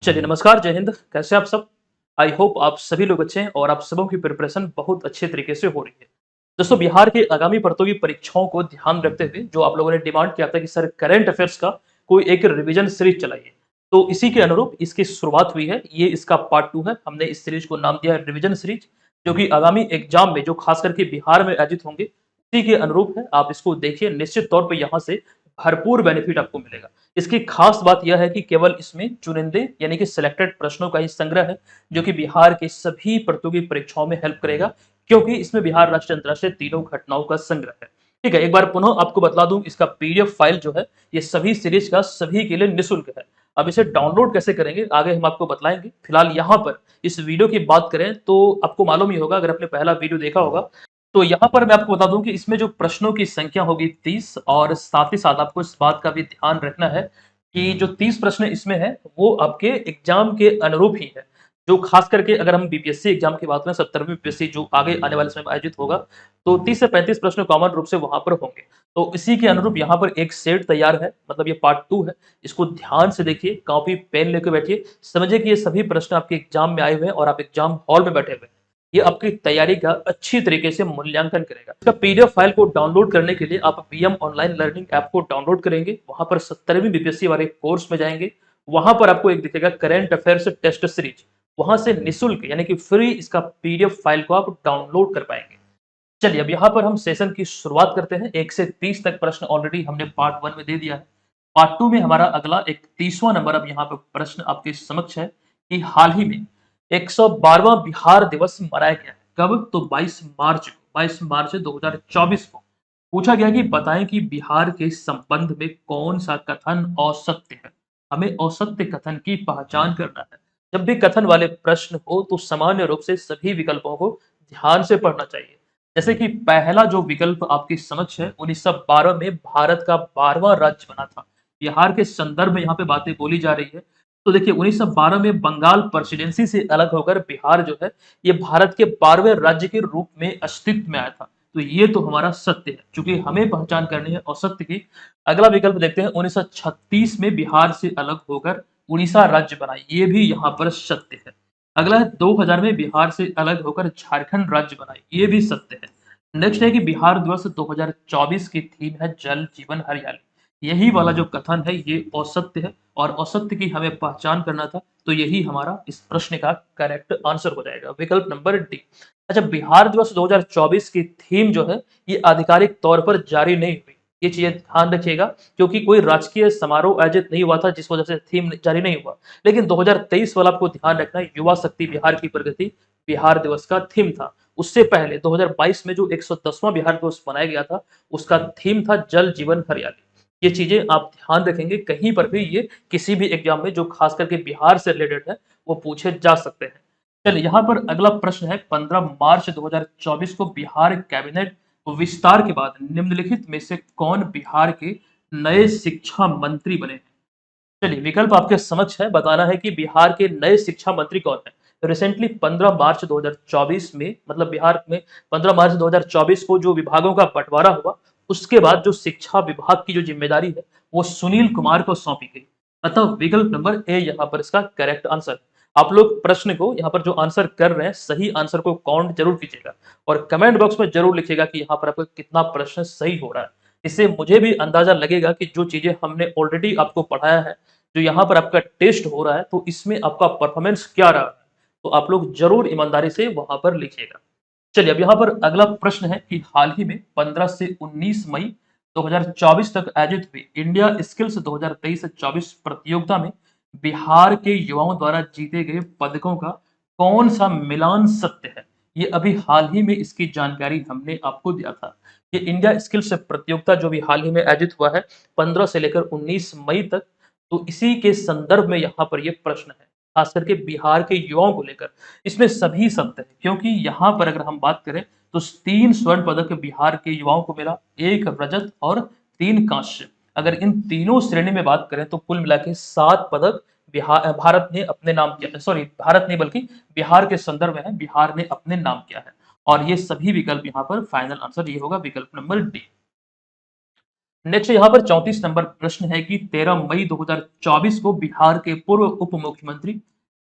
चलिए नमस्कार, जय हिंद। कैसे हैं आप सब? आई होप आप सभी लोग अच्छे हैं और आप सबों की प्रिपरेशन बहुत अच्छे तरीके से हो रही है। दोस्तों, बिहार के आगामी प्रतियोगी परीक्षाओं को ध्यान रखते हुए जो आप लोगों ने डिमांड किया था कि सर करंट अफेयर्स का कोई एक रिवीजन सीरीज चलाइए, तो इसी के अनुरूप इसकी शुरुआत हुई है। ये इसका पार्ट 2 है। हमने इस सीरीज को नाम दिया है रिवीजन सीरीज, जो कि आगामी एग्जाम में जो खास करके बिहार में आयोजित होंगे, उसी के अनुरूप है। आप इसको देखिए, निश्चित तौर पे यहाँ से भरपूर बेनिफिट आपको मिलेगा। इसकी खास बात यह है कि केवल इसमें चुनिंदे यानी कि सिलेक्टेड प्रश्नों का ही संग्रह है, जो कि बिहार के सभी प्रतियोगी परीक्षाओं में हेल्प करेगा, क्योंकि इसमें बिहार राष्ट्रीय अंतरराष्ट्रीय तीनों घटनाओं का संग्रह है। ठीक है, एक बार पुनः आपको बता दूं, इसका पीडीएफ फाइल जो है ये सभी सीरीज का सभी के लिए निःशुल्क है। अब इसे डाउनलोड कैसे करेंगे आगे हम आपको बतलाएंगे। फिलहाल यहाँ पर इस वीडियो की बात करें तो आपको मालूम ही होगा, अगर आपने पहला वीडियो देखा होगा, तो यहाँ पर मैं आपको बता दूं कि इसमें जो प्रश्नों की संख्या होगी 30, और साथ ही साथ आपको इस बात का भी ध्यान रखना है कि जो 30 प्रश्न इसमें है वो आपके एग्जाम के अनुरूप ही है। जो खास करके अगर हम बीपीएससी एग्जाम की बात करें, 70वीं बीपीएससी जो आगे आने वाले समय में आयोजित होगा, तो 30 से 35 प्रश्न कॉमन रूप से वहां पर होंगे। तो इसी के अनुरूप यहाँ पर एक सेट तैयार है, मतलब ये पार्ट 2 है। इसको ध्यान से देखिए, कॉपी पेन लेकर बैठिए, समझिए कि ये सभी प्रश्न आपके एग्जाम में आए हुए हैं और आप एग्जाम हॉल में बैठे हुए हैं। ये आपकी तैयारी का अच्छी तरीके से मूल्यांकन करेगा। इसका पीडीएफ फाइल को डाउनलोड करने के लिए आप बीएम ऑनलाइन लर्निंग ऐप को डाउनलोड करेंगे, वहां पर 70वीं बीपीएससी वाले कोर्स में जाएंगे, वहां पर आपको एक दिखेगा करंट अफेयर्स टेस्ट सीरीज, वहां से निःशुल्क यानी कि फ्री इसका पीडीएफ फाइल को आप डाउनलोड कर पाएंगे। चलिए अब यहाँ पर हम सेशन की शुरुआत करते हैं। 1 से 30 तक प्रश्न ऑलरेडी हमने पार्ट 1 में दे दिया है। पार्ट 2 में हमारा अगला 31वां नंबर अब यहाँ पर प्रश्न आपके समक्ष है कि हाल ही में 112वां बिहार दिवस मनाया गया है। कब? तो 22 मार्च 2024 को पूछा गया कि बताएं कि बिहार के संबंध में कौन सा कथन औसत्य है। हमें औसत्य कथन की पहचान करना है। जब भी कथन वाले प्रश्न हो तो सामान्य रूप से सभी विकल्पों को ध्यान से पढ़ना चाहिए। जैसे कि पहला जो विकल्प आपके समक्ष है, 1912 में भारत का 12वां राज्य बना था। बिहार के संदर्भ में यहाँ पे बातें बोली जा रही है। तो देखिए, 1912 में बंगाल प्रेसिडेंसी से अलग होकर बिहार जो है ये भारत के 12वें राज्य के रूप में अस्तित्व में आया था। तो ये तो हमारा सत्य है, चूंकि हमें पहचान करनी है असत्य की। अगला विकल्प देखते हैं, 1936 में बिहार से अलग होकर उड़ीसा राज्य बना, ये भी यहाँ पर सत्य है। अगला है 2000 में बिहार से अलग होकर झारखंड राज्य बना, ये भी सत्य है। नेक्स्ट है कि बिहार दिवस 2024 की थीम है जल जीवन हरियाली, यही वाला जो कथन है ये असत्य है और असत्य की हमें पहचान करना था। तो यही हमारा इस प्रश्न का करेक्ट आंसर हो जाएगा, विकल्प नंबर डी। अच्छा, बिहार दिवस 2024 की थीम जो है ये आधिकारिक तौर पर जारी नहीं हुई, ये चीजें ध्यान रखिएगा, क्योंकि कोई राजकीय समारोह आयोजित नहीं हुआ था जिस वजह से थीम जारी नहीं हुआ। लेकिन 2023 वाला आपको ध्यान रखना है, युवा शक्ति बिहार की प्रगति बिहार दिवस का थीम था। उससे पहले 2022 में जो 110वां बिहार दिवस मनाया गया था, उसका थीम था जल जीवन हरियाली। ये चीजें आप ध्यान रखेंगे, कहीं पर भी ये किसी भी एग्जाम में जो खास करके बिहार से रिलेटेड है वो पूछे जा सकते हैं। चलिए यहाँ पर अगला प्रश्न है, 15 मार्च 2024 को बिहार कैबिनेट विस्तार के बाद निम्नलिखित में से कौन बिहार के नए शिक्षा मंत्री बने हैं? चलिए विकल्प आपके समक्ष है, बताना है कि बिहार के नए शिक्षा मंत्री कौन है। रिसेंटली 15 मार्च 2024 में, मतलब बिहार में 15 मार्च 2024 को जो विभागों का बंटवारा हुआ, उसके बाद जो शिक्षा विभाग की जो जिम्मेदारी है वो सुनील कुमार को सौंपी गई। अतः विकल्प नंबर ए यहाँ पर इसका करेक्ट आंसर है। आप लोग प्रश्न को यहाँ पर जो आंसर कर रहे हैं, सही आंसर को काउंट जरूर कीजिएगा और कमेंट बॉक्स में जरूर लिखिएगा कि यहाँ पर आपका कितना प्रश्न सही हो रहा है। इससे मुझे भी अंदाजा लगेगा कि जो चीजें हमने ऑलरेडी आपको पढ़ाया है, जो यहाँ पर आपका टेस्ट हो रहा है, तो इसमें आपका परफॉर्मेंस क्या रहा है। तो आप लोग जरूर ईमानदारी से वहां पर लिखिएगा। चलिए अब यहाँ पर अगला प्रश्न है कि हाल ही में 15 से 19 मई 2024 तक आयोजित हुई इंडिया स्किल्स 2023-24 प्रतियोगिता में बिहार के युवाओं द्वारा जीते गए पदकों का कौन सा मिलान सत्य है। ये अभी हाल ही में इसकी जानकारी हमने आपको दिया था। ये इंडिया स्किल्स प्रतियोगिता जो भी हाल ही में आयोजित हुआ है 15 से लेकर 19 मई तक, तो इसी के संदर्भ में यहाँ पर ये प्रश्न है, खास करके बिहार के युवाओं को लेकर। इसमें सभी सत्य है, क्योंकि यहाँ पर अगर हम बात करें तो 3 स्वर्ण पदक बिहार के युवाओं को मिला, 1 रजत और 3 कांस्य। अगर इन तीनों श्रेणी में बात करें तो कुल मिला के 7 पदक बिहार भारत ने अपने नाम किया है। सॉरी, भारत नहीं बल्कि बिहार के संदर्भ में है, बिहार ने अपने नाम किया है। और ये सभी विकल्प यहाँ पर फाइनल आंसर ये होगा, विकल्प नंबर डी। नेक्स्ट यहाँ पर 34 नंबर प्रश्न है कि 13 मई 2024 को बिहार के पूर्व उप मुख्यमंत्री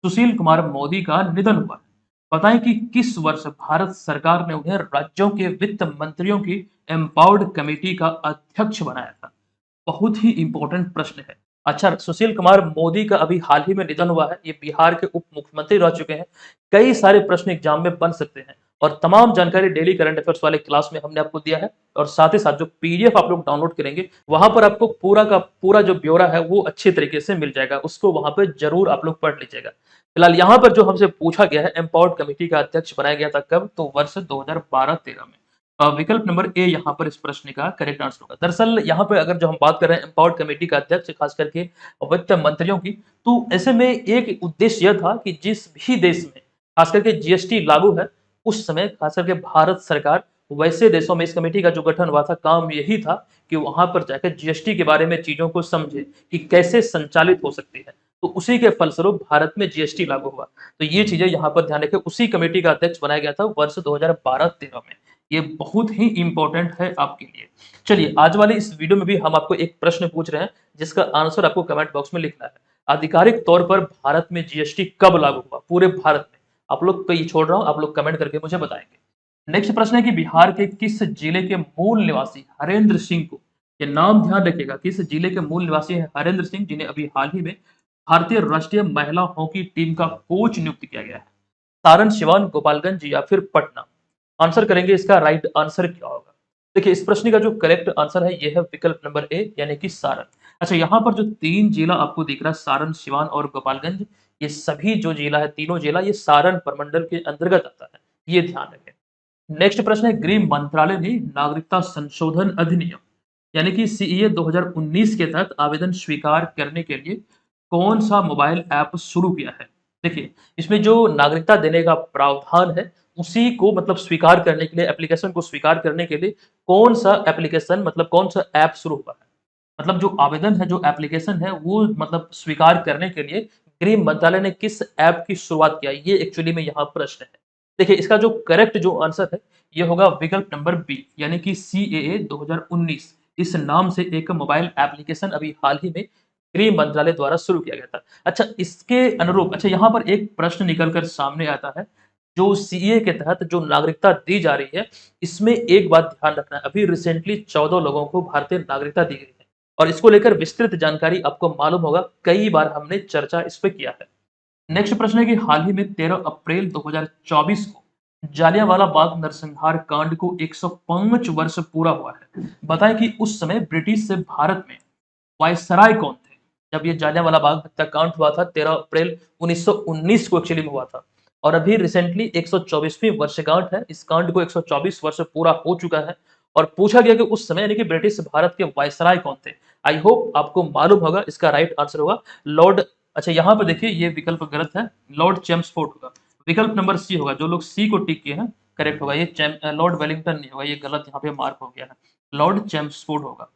सुशील कुमार मोदी का निधन हुआ है। बताएं कि किस वर्ष भारत सरकार ने उन्हें राज्यों के वित्त मंत्रियों की एम्पावर्ड कमेटी का अध्यक्ष बनाया था। बहुत ही इंपॉर्टेंट प्रश्न है। अच्छा, सुशील कुमार मोदी का अभी हाल ही में निधन हुआ है। ये बिहार के उप मुख्यमंत्री रह चुके हैं। कई सारे प्रश्न एग्जाम में बन सकते हैं और तमाम जानकारी डेली करंट अफेयर्स वाले क्लास में हमने आपको दिया है। और साथ ही साथ जो पीडीएफ आप लोग डाउनलोड करेंगे वहां पर आपको पूरा का पूरा जो ब्यौरा है वो अच्छे तरीके से मिल जाएगा। उसको वहां पर जरूर आप लोग पढ़ लीजिएगा। फिलहाल यहाँ पर जो हमसे पूछा गया है, एम्पावर्ड कमेटी का अध्यक्ष बनाया गया था कब? तो वर्ष 2012-13 में। विकल्प नंबर ए यहाँ पर इस प्रश्न का करेक्ट आंसर होगा। दरअसल यहाँ पे अगर जो हम बात कर रहे हैं एम्पावर्ड कमेटी का अध्यक्ष, खास करके वित्त मंत्रियों की, तो ऐसे में एक उद्देश्य यह था कि जिस भी देश में खास करके जीएसटी लागू है, उस समय खास करके भारत सरकार वैसे देशों में इस कमेटी का जो गठन हुआ था, काम यही था कि वहां पर जाकर जीएसटी के बारे में चीजों को समझे कि कैसे संचालित हो सकती है। तो उसी के फलस्वरूप भारत में जीएसटी लागू हुआ। तो ये चीजें यहाँ पर ध्यान रखें। उसी कमेटी का अध्यक्ष बनाया गया था वर्ष 2012-13 में। ये बहुत ही इंपॉर्टेंट है आपके लिए। चलिए, आज वाले इस वीडियो में भी हम आपको एक प्रश्न पूछ रहे हैं जिसका आंसर आपको कमेंट बॉक्स में लिखना है। आधिकारिक तौर पर भारत में जीएसटी कब लागू हुआ पूरे भारत में? आप लोग को ये छोड़ रहा हूं, आप लोग कमेंट करके मुझे बताएंगे। नेक्स्ट प्रश्न है कि बिहार के किस जिले के मूल निवासी हरेंद्र सिंह को, ये नाम ध्यान रखिएगा, किस जिले के मूल निवासी है हरेंद्र सिंह, जिन्हें अभी हाल ही में भारतीय राष्ट्रीय महिला हॉकी टीम का कोच नियुक्त किया गया है? सारण, सिवान, गोपालगंज या फिर पटना? आंसर करेंगे, इसका राइट आंसर क्या होगा? देखिए, इस प्रश्न का जो करेक्ट आंसर है ये है विकल्प नंबर ए, यानी कि सारण। अच्छा, यहाँ पर जो तीन जिला आपको दिख रहा है, सारण, सिवान और गोपालगंज, ये सभी जो जिला है, तीनों जिला ये सारण प्रमंडल के अंतर्गत आता है। ये ध्यान रखें। नेक्स्ट प्रश्न है, गृह मंत्रालय ने नागरिकता संशोधन अधिनियम यानी कि सीएए 2019 के तहत आवेदन स्वीकार करने के लिए कौन सा मोबाइल ऐप शुरू किया है? देखिए, इसमें जो नागरिकता देने का प्रावधान है उसी को मतलब स्वीकार करने के लिए, एप्लीकेशन को स्वीकार करने के लिए कौन सा एप्लीकेशन मतलब कौन सा ऐप शुरू हुआ है? मतलब जो आवेदन है, जो एप्लीकेशन है, वो मतलब स्वीकार करने के लिए गृह मंत्रालय ने किस ऐप की शुरुआत किया, ये एक्चुअली में यहाँ प्रश्न है। देखिए, इसका जो करेक्ट जो आंसर है ये होगा विकल्प नंबर बी, यानी कि सीएए 2019। इस नाम से एक मोबाइल एप्लीकेशन अभी हाल ही में गृह मंत्रालय द्वारा शुरू किया गया था। अच्छा, इसके अनुरूप अच्छा यहाँ पर एक प्रश्न निकल कर सामने आता है। जो सीएए के तहत जो नागरिकता दी जा रही है, इसमें एक बात ध्यान रखना है, अभी रिसेंटली 14 लोगों को भारतीय नागरिकता दी गई है और इसको लेकर विस्तृत जानकारी आपको मालूम होगा, कई बार हमने चर्चा इस पे किया है। नेक्स्ट प्रश्न है कि हाल ही में 13 अप्रैल 2024 को जालियांवाला बाग नरसंहार कांड को 105 वर्ष पूरा हुआ है। बताएं कि उस समय ब्रिटिश से भारत में वायसराय कौन थे जब ये जालियांवाला बाग हत्याकांड हुआ था? 13 अप्रैल 1919 को एक्चुअली में हुआ था और अभी रिसेंटली 124वीं वर्षगांठ है। इस कांड को 124 वर्ष पूरा हो चुका है और पूछा गया कि उस समय यानी कि ब्रिटिश भारत के वायसराय कौन थे। आई होप आपको मालूम होगा, इसका राइट आंसर होगा लॉर्ड, अच्छा यहाँ पर देखिए ये विकल्प गलत है, लॉर्ड चेम्सफोर्ड होगा। विकल्प नंबर सी होगा, जो लोग सी को टिक किए हैं करेक्ट होगा। ये लॉर्ड वेलिंगटन नहीं होगा, ये गलत यहाँ पे मार्क हो गया है, लॉर्ड चेम्सफोर्ड होगा।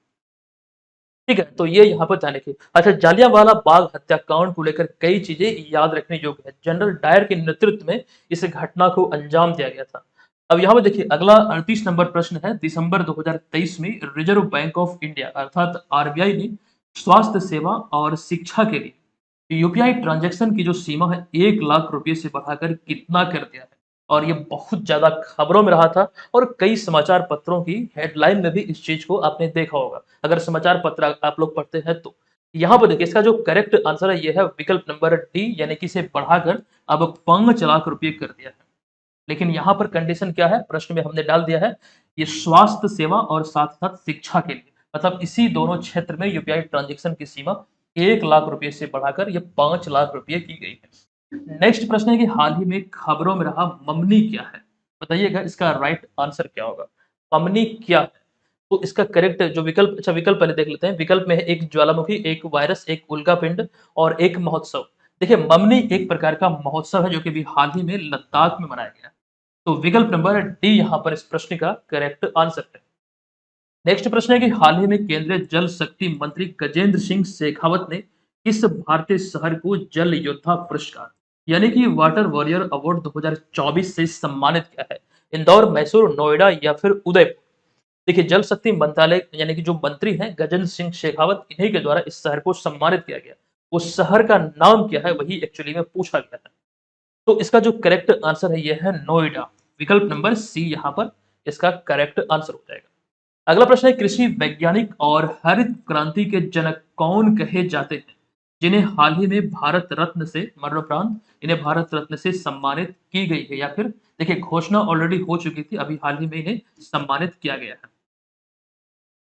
ठीक है, तो ये यहाँ पर ध्यान रखिए। अच्छा, जालियांवाला बाग हत्याकांड को लेकर कई चीजें याद रखने योग्य है। जनरल डायर के नेतृत्व में इस घटना को अंजाम दिया गया था। अब यहाँ पर देखिए, अगला 38 नंबर प्रश्न है, दिसंबर 2023 में रिजर्व बैंक ऑफ इंडिया अर्थात आरबीआई ने स्वास्थ्य सेवा और शिक्षा के लिए यूपीआई ट्रांजैक्शन की जो सीमा है 1 लाख रुपए से बढ़ाकर कितना कर दिया है? और ये बहुत ज्यादा खबरों में रहा था और कई समाचार पत्रों की हेडलाइन में भी इस चीज को आपने देखा होगा, अगर समाचार पत्र आप लोग पढ़ते हैं तो। यहाँ पर देखिए, इसका जो करेक्ट आंसर है ये है विकल्प नंबर डी, यानी कि इसे बढ़ाकर अब 5 लाख रुपए कर दिया है। लेकिन यहाँ पर कंडीशन क्या है, प्रश्न में हमने डाल दिया है, ये स्वास्थ्य सेवा और साथ साथ शिक्षा के लिए, मतलब इसी दोनों क्षेत्र में यूपीआई ट्रांजैक्शन की सीमा 1 लाख रुपए से बढ़ाकर ये 5 लाख रुपए की गई है। नेक्स्ट प्रश्न है कि हाल ही में खबरों में रहा ममनी क्या है? बताइएगा, इसका राइट आंसर क्या होगा? ममनी क्या है? तो इसका करेक्ट जो विकल्प, अच्छा विकल्प पहले देख लेते हैं। विकल्प में है एक ज्वालामुखी, एक वायरस, एक उल्कापिंड और एक महोत्सव। देखिए, ममनी एक प्रकार का महोत्सव है जो कि अभी हाल ही में लद्दाख में मनाया गया। तो विकल्प नंबर डी यहाँ पर इस प्रश्न का करेक्ट आंसर है। नेक्स्ट प्रश्न है कि हाल ही में केंद्रीय जल शक्ति मंत्री गजेंद्र सिंह शेखावत ने किस भारतीय शहर को जल योद्धा पुरस्कार यानी कि वाटर वॉरियर अवार्ड 2024 से सम्मानित किया है? इंदौर, मैसूर, नोएडा या फिर उदयपुर? देखिए, जल शक्ति मंत्रालय यानी कि जो मंत्री हैं गजेंद्र सिंह शेखावत, इन्हीं के द्वारा इस शहर को सम्मानित किया गया। उस शहर का नाम क्या है वही एक्चुअली में पूछा गया था। तो इसका जो करेक्ट आंसर है ये है नोएडा। विकल्प नंबर सी यहाँ पर इसका करेक्ट आंसर हो जाएगा। अगला प्रश्न है, कृषि वैज्ञानिक और हरित क्रांति के जनक कौन कहे जाते हैं, जिन्हें हाल ही में भारत रत्न से मरणोपरांत इन्हें भारत रत्न से सम्मानित की गई है, या फिर देखिए घोषणा ऑलरेडी हो चुकी थी, अभी हाल ही में इन्हें सम्मानित किया गया है।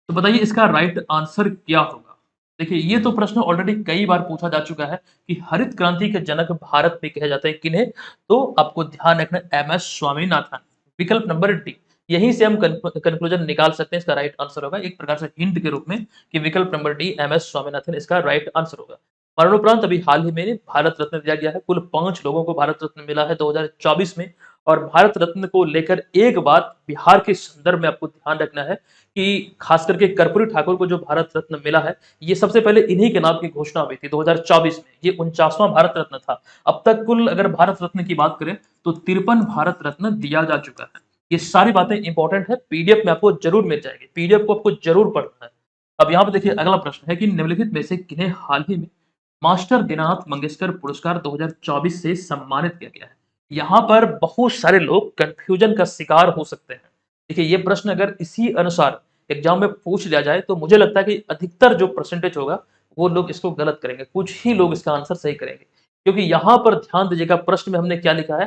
तो बताइए इसका राइट आंसर क्या होगा? देखिए ये तो प्रश्न ऑलरेडी कई बार पूछा जा चुका है कि हरित क्रांति के जनक भारत में कहे जाते हैं किन्हें? तो आपको ध्यान रखना एमएस स्वामीनाथन। विकल्प नंबर डी। यहीं से हम कंक्लूजन निकाल सकते हैं, इसका राइट आंसर होगा एक प्रकार से हिंट के रूप में कि विकल्प नंबर डी एमएस स्वामीनाथन इसका राइट आंसर होगा। मरणोपरांत अभी हाल ही में भारत रत्न दिया गया है। कुल 5 लोगों को भारत रत्न मिला है 2024 में। और भारत रत्न को लेकर एक बात बिहार के संदर्भ में आपको ध्यान रखना है कि खास करके कर्पूरी ठाकुर को जो भारत रत्न मिला है, ये सबसे पहले इन्हीं के नाम की घोषणा हुई थी 2024 में। ये 49वां भारत रत्न था। अब तक कुल अगर भारत रत्न की बात करें तो 53 भारत रत्न दिया जा चुका है। ये सारी बातें इंपॉर्टेंट है, पीडीएफ में आपको जरूर मिल जाएगी, पीडीएफ को आपको जरूर पढ़ना है। अब यहाँ पे देखिए अगला प्रश्न है कि निम्नलिखित में से किन्हें हाल ही में मास्टर दीनानाथ मंगेशकर पुरस्कार 2024 से सम्मानित किया गया है? यहाँ पर बहुत सारे लोग कंफ्यूजन का शिकार हो सकते हैं। देखिए ये प्रश्न अगर इसी अनुसार एग्जाम में पूछ लिया जाए तो मुझे लगता है कि अधिकतर जो परसेंटेज होगा वो लोग इसको गलत करेंगे, कुछ ही लोग इसका आंसर सही करेंगे। क्योंकि यहाँ पर ध्यान दीजिएगा प्रश्न में हमने क्या लिखा है,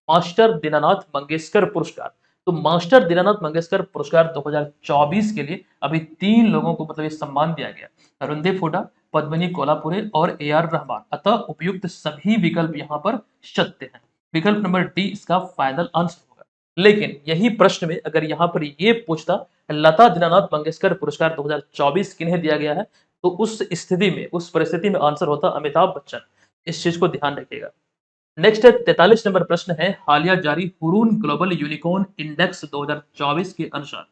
मास्टर दीनानाथ मंगेशकर पुरस्कार। तो मास्टर दीनानाथ मंगेशकर पुरस्कार 2024 के लिए अभी 3 लोगों को मतलब ये सम्मान दिया गया, अरुंधे फुडा, पद्मिनी कोल्हापुरे और ए आर रहमान। अतः उपयुक्त सभी विकल्प यहाँ पर सत्य हैं। विकल्प नंबर डी इसका फाइनल आंसर होगा। लेकिन यही प्रश्न में अगर यहाँ पर ये पूछता लता दीनानाथ मंगेशकर पुरस्कार 2024 किन्हें दिया गया है, तो उस स्थिति में उस परिस्थिति में आंसर होता अमिताभ बच्चन। इस चीज को ध्यान रखिएगा। नेक्स्ट है 43 नंबर प्रश्न है, हालिया जारी हुरून ग्लोबल यूनिकॉर्न इंडेक्स 2024 के अनुसार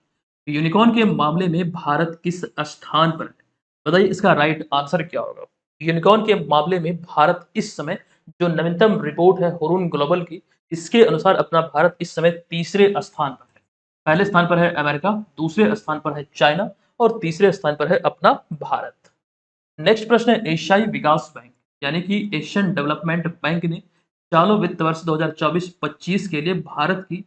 यूनिकॉर्न के मामले में भारत किस स्थान पर है? बताइए इसका राइट आंसर क्या होगा? यूनिकॉर्न के मामले में भारत इस समय जो नवीनतम रिपोर्ट है हुरून ग्लोबल की, इसके अनुसार अपना भारत इस समय तीसरे स्थान पर है। पहले स्थान पर है अमेरिका, दूसरे स्थान पर है चाइना और तीसरे स्थान पर है अपना भारत। नेक्स्ट प्रश्न है, एशियाई विकास बैंक यानी कि एशियन डेवलपमेंट बैंक ने चालू वित्त वर्ष 2024-25 के लिए भारत की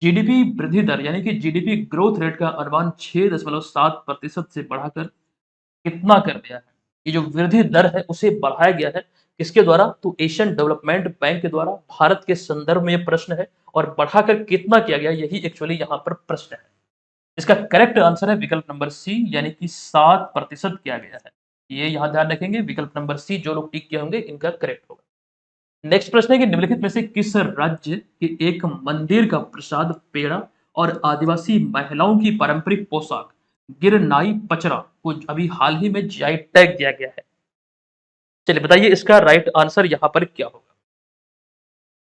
जीडीपी वृद्धि दर यानी कि जीडीपी ग्रोथ रेट का अनुमान 6.7% से बढ़ाकर कितना कर दिया है? ये जो वृद्धि दर है उसे बढ़ाया गया है किसके द्वारा? तो एशियन डेवलपमेंट बैंक के द्वारा। भारत के संदर्भ में ये प्रश्न है और बढ़ाकर कितना किया गया यही एक्चुअली यहाँ पर प्रश्न है। इसका करेक्ट आंसर है विकल्प नंबर सी यानी कि 7% किया गया है। ये यहाँ ध्यान रखेंगे, विकल्प नंबर सी जो लोग टिक किए होंगे इनका करेक्ट होगा। नेक्स्ट प्रश्न है कि निम्नलिखित में से किस राज्य के एक मंदिर का प्रसाद पेड़ा और आदिवासी महिलाओं की पारंपरिक पोशाक गिरनाई पचरा को अभी हाल ही में जीआई टैग दिया गया है? चलिए बताइए इसका राइट आंसर यहाँ पर क्या होगा?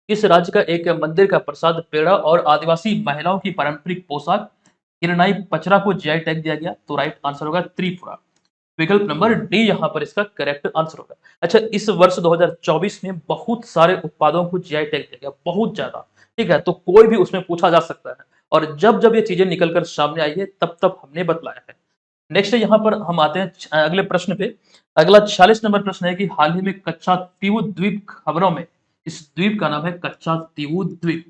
इस राज्य का एक मंदिर का प्रसाद पेड़ा और आदिवासी महिलाओं की पारंपरिक पोशाक गिरनाई पचरा को जीआई टैग दिया गया, तो राइट आंसर होगा त्रिपुरा। विकल्प नंबर डी यहाँ पर इसका करेक्ट आंसर होगा। अच्छा, इस वर्ष 2024 में बहुत सारे उत्पादों को जीआई टैग दिया गया, बहुत ज्यादा। ठीक है, तो कोई भी उसमें पूछा जा सकता है और जब जब ये चीजें निकल कर सामने आई है तब तब हमने बतलाया है। नेक्स्ट यहाँ पर हम आते हैं अगले प्रश्न पे। अगला 46 नंबर प्रश्न है कि हाल ही में कच्चा तीवु द्वीप खबरों में, इस द्वीप का नाम है कच्चा तीवु द्वीप,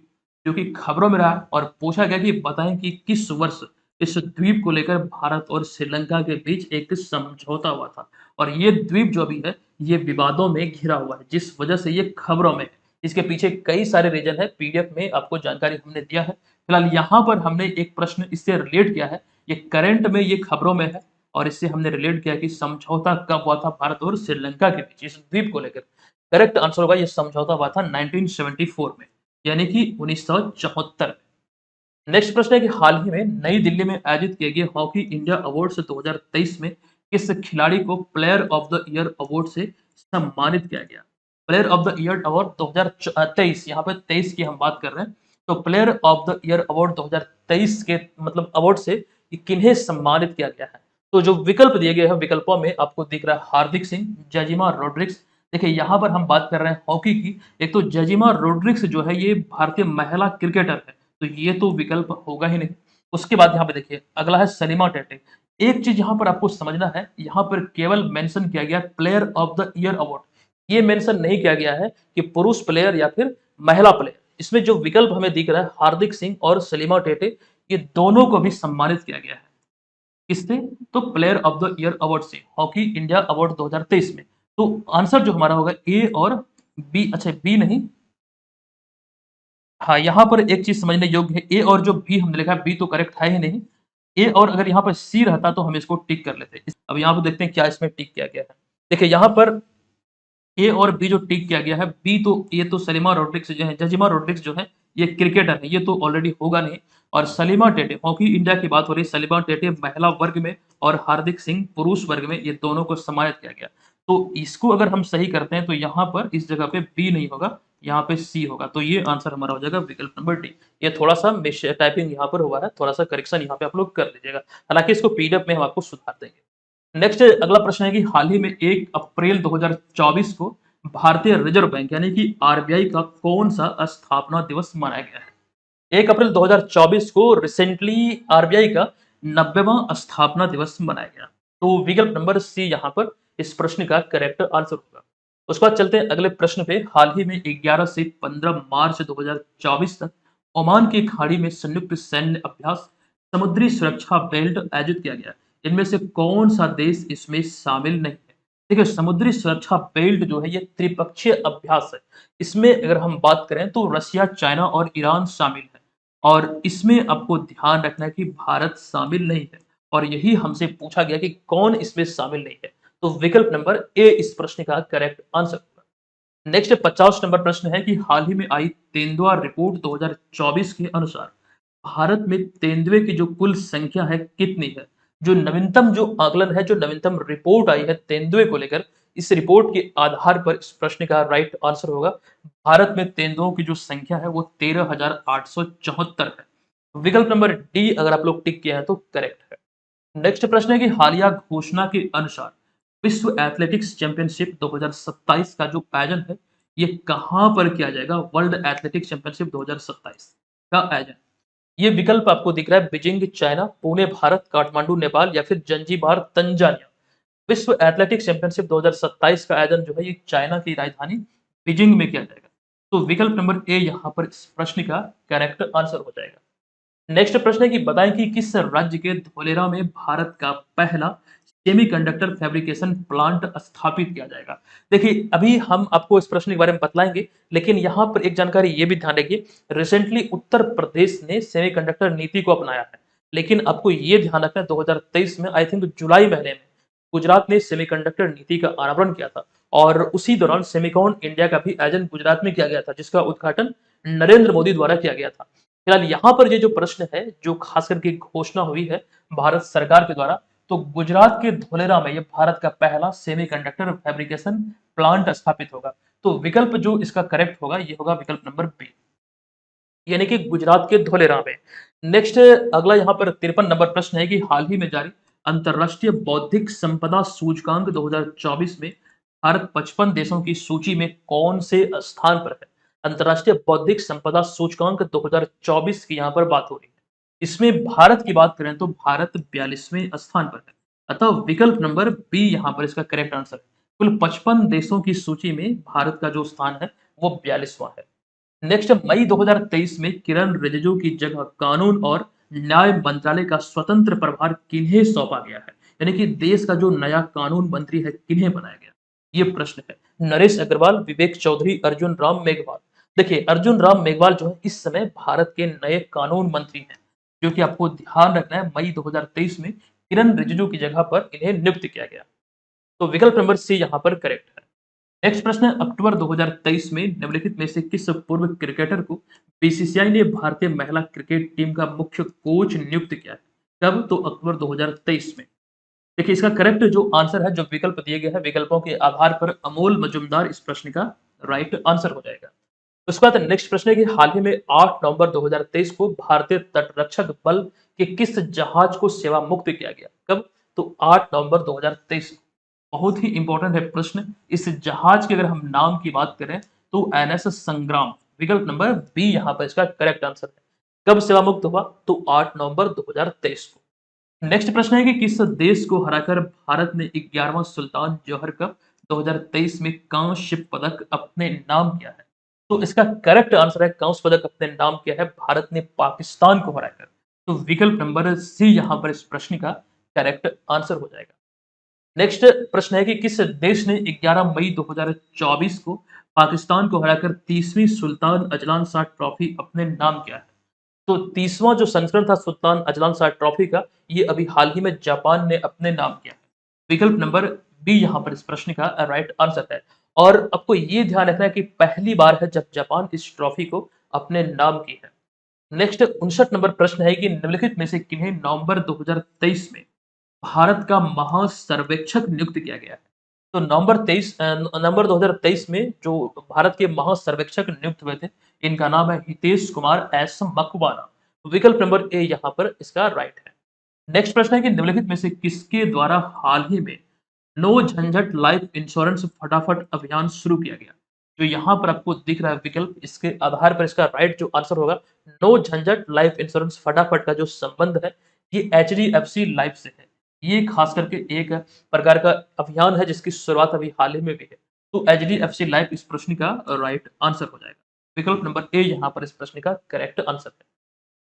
जो कि खबरों में रहा और पूछा गया कि बताएं कि किस वर्ष इस द्वीप को लेकर भारत और श्रीलंका के बीच एक समझौता हुआ था। और ये द्वीप जो भी है ये विवादों में घिरा हुआ है, जिस वजह से ये खबरों में है। इसके पीछे कई सारे रीजन है, पीडीएफ में आपको जानकारी हमने दिया है। फिलहाल यहाँ पर हमने एक प्रश्न इससे रिलेट किया है, ये करंट में ये खबरों में है और इससे हमने रिलेट किया कि समझौता कब हुआ था भारत और श्रीलंका के बीच इस द्वीप को लेकर। करेक्ट आंसर होगा ये समझौता हुआ था 1974 में, यानी कि 1974 में। नेक्स्ट प्रश्न है कि हाल ही में नई दिल्ली में आयोजित किए गए हॉकी इंडिया अवार्ड्स 2023 में किस खिलाड़ी को player of the year award से सम्मानित किया गया? Player of the year award 2023, यहाँ पे 23 की हम बात कर रहे हैं, तो player of the year award 2023 के मतलब अवार्ड से किन्हें सम्मानित किया गया है? तो जो विकल्प दिए गए हैं विकल्पों में आपको दिख रहा है हार्दिक सिंह, जजिमा रोड्रिक्स। देखिए यहाँ पर हम बात कर रहे हैं हॉकी की। एक तो जजिमा रोड्रिक्स जो है ये भारतीय महिला क्रिकेटर है, तो ये तो विकल्प होगा ही नहीं। उसके बाद यहाँ पे देखिए अगला है सलीमा टेटे। एक चीज यहाँ पर आपको समझना है, यहाँ पर केवल मेंशन किया गया player of the year award. ये मेंशन नहीं किया गया है कि पुरुष प्लेयर या फिर महिला प्लेयर। इसमें जो विकल्प हमें दिख रहा है हार्दिक सिंह और सलीमा टेटे, ये दोनों को भी सम्मानित किया गया है। किससे? तो player of the year award से, हॉकी इंडिया अवार्ड 2023 में। तो आंसर जो हमारा होगा ए और बी, अच्छा बी नहीं, हाँ यहाँ पर एक चीज समझने योग्य है, ए और जो बी हमने लिखा है बी तो करेक्ट है ही नहीं। ए और अगर यहाँ पर सी रहता तो हम इसको टिक कर लेते। अब यहाँ पर देखते हैं क्या इसमें टिक किया गया है। देखिए यहाँ पर ए और बी जो टिक किया गया है, बी तो ये तो सलीमा रोड्रिक्स जो है, जजिमा रोड्रिक्स जो है ये क्रिकेटर है, ये तो ऑलरेडी होगा नहीं। और सलीमा टेटे, हॉकी इंडिया की बात हो रही है, सलीमा टेटे महिला वर्ग में और हार्दिक सिंह पुरुष वर्ग में, ये दोनों को सम्मानित किया गया। तो इसको अगर हम सही करते हैं तो यहाँ पर इस जगह पे बी नहीं होगा, यहाँ पे सी होगा। तो ये आंसर हमारा हो जाएगा विकल्प नंबर डी। ये थोड़ा सा मिस टाइपिंग यहाँ पर हुआ है, थोड़ा सा करेक्शन यहाँ पे आप लोग कर लीजिएगा, हालांकि इसको पीडीएफ में हम आपको सुधार देंगे। नेक्स्ट अगला प्रश्न है कि हाल ही में 1 अप्रैल 2024 को भारतीय रिजर्व बैंक यानी कि आरबीआई का कौन सा स्थापना दिवस मनाया गया है? 1 अप्रैल 2024 को रिसेंटली आरबीआई का 90वां स्थापना दिवस मनाया गया। तो विकल्प नंबर सी यहाँ पर इस प्रश्न का करेक्ट आंसर होगा। उसके बाद चलते हैं अगले प्रश्न पे। हाल ही में 11 से 15 मार्च 2024 तक ओमान की खाड़ी में संयुक्त सैन्य अभ्यास समुद्री सुरक्षा बेल्ट आयोजित किया गया। इनमें से कौन सा देश इसमें शामिल नहीं है? देखिए समुद्री सुरक्षा बेल्ट जो है ये त्रिपक्षीय अभ्यास है। इसमें अगर हम बात करें तो रशिया, चाइना और ईरान शामिल है। और इसमें आपको ध्यान रखना है कि भारत शामिल नहीं है, और यही हमसे पूछा गया कि कौन इसमें शामिल नहीं है। तो विकल्प नंबर ए इस प्रश्न का करेक्ट आंसर होगा। नेक्स्ट 50 नंबर प्रश्न है कि हाल ही में आई तेंदुआ रिपोर्ट 2024 के अनुसार भारत में तेंदुए की जो कुल संख्या है कितनी है? जो नवीनतम जो आकलन है, जो नवीनतम रिपोर्ट आई है तेंदुए को लेकर, इस रिपोर्ट के आधार पर इस प्रश्न का राइट आंसर होगा भारत में तेंदुओं की जो संख्या है वो 13,874 है। विकल्प नंबर डी अगर आप लोग टिक किए हैं तो करेक्ट है। नेक्स्ट प्रश्न है कि हालिया घोषणा के अनुसार विश्व एथलेटिक्स चैंपियनशिप 2027 का जो आयोजन है ये कहां पर किया जाएगा? वर्ल्ड एथलेटिक्स चैंपियनशिप 2027 का आयोजन, ये विकल्प आपको दिख रहा है बीजिंग चाइना, पुणे भारत, काठमांडू नेपाल या फिर जंजीबार तंजानिया। विश्व एथलेटिक्स चैंपियनशिप 2027 का आयोजन जो है ये चाइना की राजधानी बीजिंग में किया जाएगा। तो विकल्प नंबर ए यहाँ पर इस प्रश्न का करेक्ट आंसर हो जाएगा। नेक्स्ट प्रश्न है कि बताएं कि किस राज्य के धोलेरा में भारत का पहला सेमीकंडक्टर फैब्रिकेशन प्लांट स्थापित किया जाएगा? देखिए अभी हम आपको इस प्रश्न के बारे में बतलाएंगे, लेकिन यहाँ पर एक जानकारी ये भी ध्यान रखिए, रिसेंटली उत्तर प्रदेश ने सेमीकंडक्टर नीति को अपनाया है। लेकिन आपको ये ध्यान रखना है 2023 में आई थिंक जुलाई महीने में गुजरात ने सेमीकंडक्टर नीति का अनावरण किया था, और उसी दौरान सेमिकॉन इंडिया का भी आयोजन गुजरात में किया गया था, जिसका उद्घाटन नरेंद्र मोदी द्वारा किया गया था। फिलहाल यहाँ पर ये जो प्रश्न है, जो खास करके घोषणा हुई है भारत सरकार के द्वारा, तो गुजरात के धोलेरा में ये भारत का पहला सेमीकंडक्टर फैब्रिकेशन प्लांट स्थापित होगा। तो विकल्प जो इसका करेक्ट होगा ये होगा विकल्प नंबर बी, यानी कि गुजरात के धोलेरा में। नेक्स्ट अगला यहाँ पर 53 नंबर प्रश्न है कि हाल ही में जारी अंतरराष्ट्रीय बौद्धिक संपदा सूचकांक 2024 में भारत 55 देशों की सूची में कौन से स्थान पर है? अंतरराष्ट्रीय बौद्धिक संपदा सूचकांक 2024 की यहाँ पर बात हो रही है। इसमें भारत की बात करें तो भारत 42वें स्थान पर है। अतः विकल्प नंबर बी यहाँ पर इसका करेक्ट आंसर है। कुल 55 देशों की सूची में भारत का जो स्थान है वो 42वां है। नेक्स्ट मई 2023 में किरण रिजिजू की जगह कानून और न्याय मंत्रालय का स्वतंत्र प्रभार किन्हें सौंपा गया है? यानी कि देश का जो नया कानून मंत्री है किन्हें बनाया गया, ये प्रश्न है। नरेश अग्रवाल, विवेक चौधरी, अर्जुन राम मेघवाल। देखिए अर्जुन राम मेघवाल जो है इस समय भारत के नए कानून मंत्री हैं, जो कि आपको ध्यान रखना है मई 2023 में किरण रिजिजू की जगह पर इन्हें नियुक्त किया गया। तो विकल्प नंबर सी यहाँ पर करेक्ट है। नेक्स्ट प्रश्न है, अक्टूबर 2023 में निम्नलिखित में से किस पूर्व क्रिकेटर को बीसीसीआई ने भारतीय महिला क्रिकेट टीम का मुख्य कोच नियुक्त किया है? कब? तो अक्टूबर 2023 में। देखिए इसका करेक्ट जो आंसर है, जो विकल्प दिए गए हैं, विकल्पों के आधार पर अमोल मजुमदार इस प्रश्न का राइट आंसर हो जाएगा। उसके बाद नेक्स्ट प्रश्न है कि हाल ही में 8 नवंबर 2023 को भारतीय तटरक्षक बल के किस जहाज को सेवा मुक्त किया गया? कब? तो 8 नवंबर 2023 को। बहुत ही इंपॉर्टेंट है प्रश्न। इस जहाज के अगर हम नाम की बात करें तो एनएस संग्राम, विकल्प नंबर बी यहाँ पर इसका करेक्ट आंसर है। कब सेवामुक्त हुआ? तो 8 नवंबर 2023 को। नेक्स्ट प्रश्न है कि किस देश को हराकर भारत ने 11वां सुल्तान जौहर कप 2023 में कांस्य पदक अपने नाम किया है? तो इसका करेक्ट आंसर है कांस्य पदक अपने नाम किया है भारत ने पाकिस्तान को हराकर। तो विकल्प नंबर सी यहाँ पर इस प्रश्न का करेक्ट आंसर हो जाएगा। नेक्स्ट प्रश्न है कि किस देश ने 11 मई 2024 को पाकिस्तान को हराकर 30वीं सुल्तान अजलान शाह ट्रॉफी अपने नाम किया है? तो 30वां जो संस्करण था सुल्तान अजलान शाह ट्रॉफी का, ये अभी हाल ही में जापान ने अपने नाम किया है। विकल्प नंबर बी यहाँ पर इस प्रश्न का राइट आंसर है। और आपको ये ध्यान रखना है कि पहली बार है जब जापान इस ट्रॉफी को अपने नाम की है। नेक्स्ट 59 नंबर प्रश्न है कि निम्नलिखित में से किन्हें नवंबर 2023 में भारत का महासर्वेक्षक नियुक्त किया गया है? तो नवंबर 2023 में जो भारत के महासर्वेक्षक नियुक्त हुए थे, इनका नाम है हितेश कुमार एस मकवाना। विकल्प नंबर ए यहाँ पर इसका राइट है। नेक्स्ट प्रश्न है कि निम्नलिखित में से किसके द्वारा हाल ही में नो झंझट लाइफ इंश्योरेंस फटाफट अभियान शुरू किया गया? जो यहाँ पर आपको दिख रहा है विकल्प, इसके आधार पर इसका राइट जो आंसर होगा, नो झंझट लाइफ इंश्योरेंस फटाफट का जो संबंध है, ये एचडीएफसी लाइफ से है। ये खास करके एक प्रकार का अभियान है जिसकी शुरुआत अभी हाल ही में भी है। तो एचडीएफसी लाइफ इस प्रश्न का राइट आंसर हो जाएगा। विकल्प नंबर ए यहाँ पर इस प्रश्न का करेक्ट आंसर है।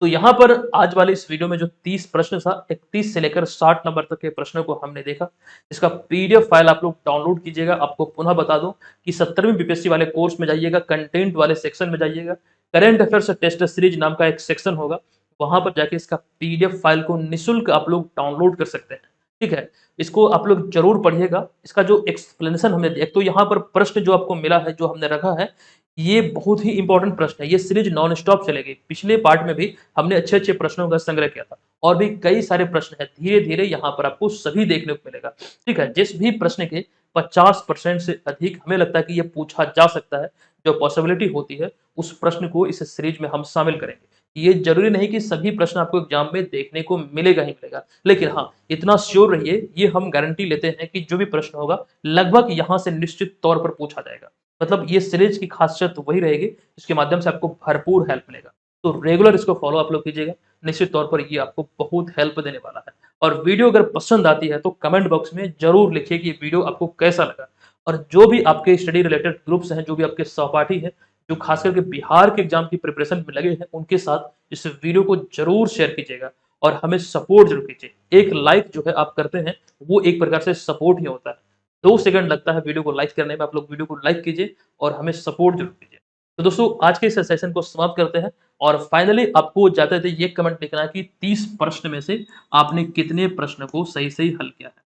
तो यहाँ पर आज वाले इस वीडियो में जो 30 प्रश्न था, 31 से लेकर 60 नंबर तक के प्रश्नों को हमने देखा। इसका पीडीएफ फाइल आप लोग डाउनलोड कीजिएगा। आपको पुनः बता दूं कि 17वीं बीपीएससी वाले कोर्स में जाइएगा, कंटेंट वाले सेक्शन में जाइएगा, करंट अफेयर्स टेस्ट सीरीज नाम का एक सेक्शन होगा, वहां पर जाके इसका पीडीएफ फाइल को निःशुल्क आप लोग डाउनलोड कर सकते हैं। ठीक है, इसको आप लोग जरूर पढ़िएगा। इसका जो एक्सप्लेनेशन हमने दिया, तो यहाँ पर प्रश्न जो आपको मिला है, जो हमने रखा है, ये बहुत ही इंपॉर्टेंट प्रश्न है। ये सीरीज नॉन स्टॉप चलेगी। पिछले पार्ट में भी हमने अच्छे-अच्छे प्रश्नों का संग्रह किया था और भी कई सारे प्रश्न हैं। धीरे-धीरे यहाँ पर आपको सभी देखने को मिलेगा। ठीक है, जिस भी प्रश्न के 50% से अधिक हमें लगता है कि ये पूछा जा सकता है, जो पॉसिबिलिटी होती है, उस प्रश्न को इस सीरीज में हम शामिल करेंगे। ये जरूरी नहीं कि सभी प्रश्न आपको एग्जाम में देखने को मिलेगा ही मिलेगा, लेकिन हाँ, इतना श्योर रहिए, ये हम गारंटी लेते हैं कि जो भी प्रश्न होगा, लगभग यहाँ से निश्चित तौर पर पूछा जाएगा। मतलब ये सीरीज की खासियत वही रहेगी, इसके माध्यम से आपको भरपूर हेल्प मिलेगा। तो रेगुलर इसको फॉलो आप लोग कीजिएगा, निश्चित तौर पर ये आपको बहुत हेल्प देने वाला है। और वीडियो अगर पसंद आती है तो कमेंट बॉक्स में जरूर लिखिए कि वीडियो आपको कैसा लगा। और जो भी आपके स्टडी रिलेटेड ग्रुप्स हैं, जो भी आपके सहपाठी हैं, जो खास करके बिहार के एग्जाम की प्रिपरेशन में लगे हैं, उनके साथ इस वीडियो को जरूर शेयर कीजिएगा और हमें सपोर्ट जरूर कीजिए। एक लाइक जो है आप करते हैं, वो एक प्रकार से सपोर्ट ही होता है। 2 सेकंड लगता है वीडियो को लाइक करने में, आप लोग वीडियो को लाइक कीजिए और हमें सपोर्ट जरूर कीजिए। तो दोस्तों, आज के इस सेशन को समाप्त करते हैं और फाइनली आपको जाते-जाते ये कमेंट लिखना है कि 30 प्रश्न में से आपने कितने प्रश्न को सही-सही हल किया है।